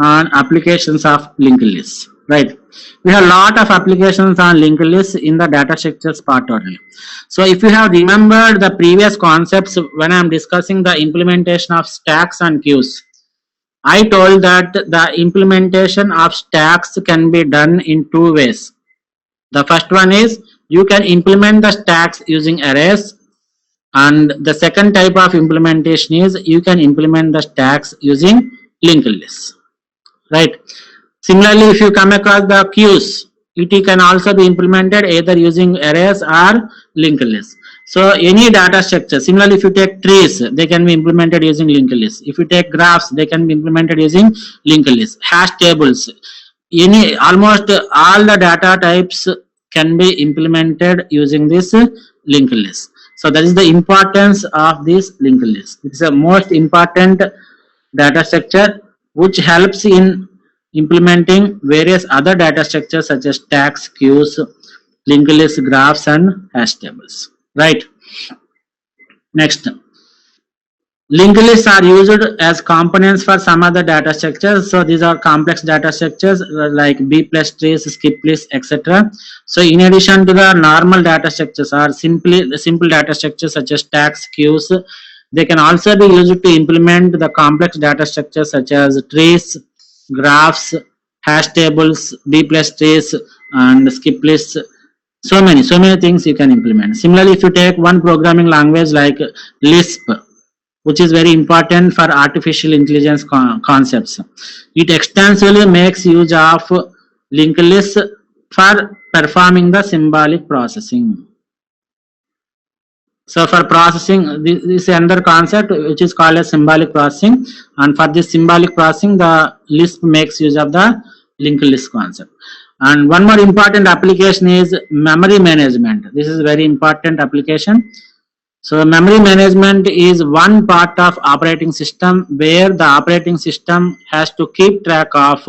on applications of linked lists, right? We have a lot of applications on linked lists in the data structures part only. So if you have remembered the previous concepts when I am discussing the implementation of stacks and queues, I told that the implementation of stacks can be done in two ways. The first one is you can implement the stacks using arrays, and the second type of implementation is you can implement the stacks using linked lists, right? Similarly, if you come across the queues, it can also be implemented either using arrays or linked lists. So any data structure, similarly if you take trees, they can be implemented using linked lists. If you take graphs, they can be implemented using linked lists. Hash tables, any almost all the data types can be implemented using this linked list. So that is the importance of this linked list. It is the most important data structure which helps in implementing various other data structures such as stacks, queues, linked lists, graphs, and hash tables, right? Next, linked lists are used as components for some other data structures. So these are complex data structures like B plus trees, skip lists, etc. So in addition to the normal data structures or simple data structures such as stacks, queues, they can also be used to implement the complex data structures such as trees, graphs, hash tables, B plus trees, and skip lists. So many things you can implement. Similarly, if you take one programming language like Lisp, which is very important for artificial intelligence concepts, it extensively makes use of linked lists for performing the symbolic processing. So for processing, this is another concept which is called as symbolic processing, and for this symbolic processing, the Lisp makes use of the linked list concept. And one more important application is memory management. This is a very important application. So memory management is one part of operating system where the operating system has to keep track of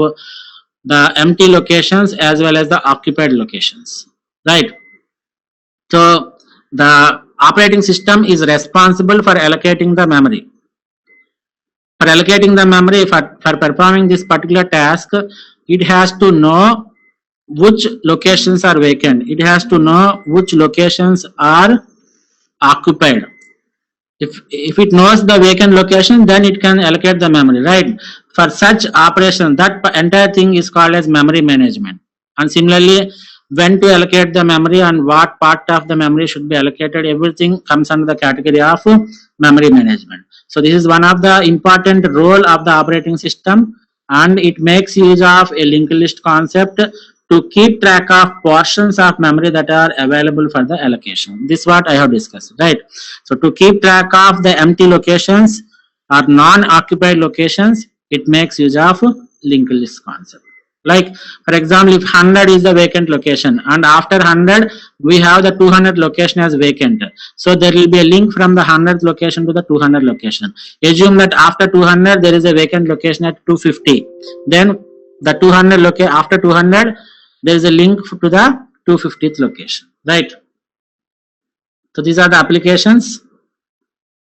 the empty locations as well as the occupied locations, right? So the operating system is responsible for allocating the memory. For allocating the memory, for performing this particular task, it has to know which locations are vacant. It has to know which locations are occupied. If it knows the vacant location, then it can allocate the memory, right? For such operation, that entire thing is called as memory management. And similarly, when to allocate the memory and what part of the memory should be allocated, everything comes under the category of memory management. So this is one of the important role of the operating system, and it makes use of a linked list concept to keep track of portions of memory that are available for the allocation. This is what I have discussed, right? So to keep track of the empty locations or non-occupied locations, it makes use of linked list concept. Like for example, if 100 is the vacant location and after 100 we have the 200 location as vacant, so there will be a link from the 100th location to the 200 location. Assume that after 200 there is a vacant location at 250, then the 200 location, after 200 there is a link to the 250th location, right? So these are the applications.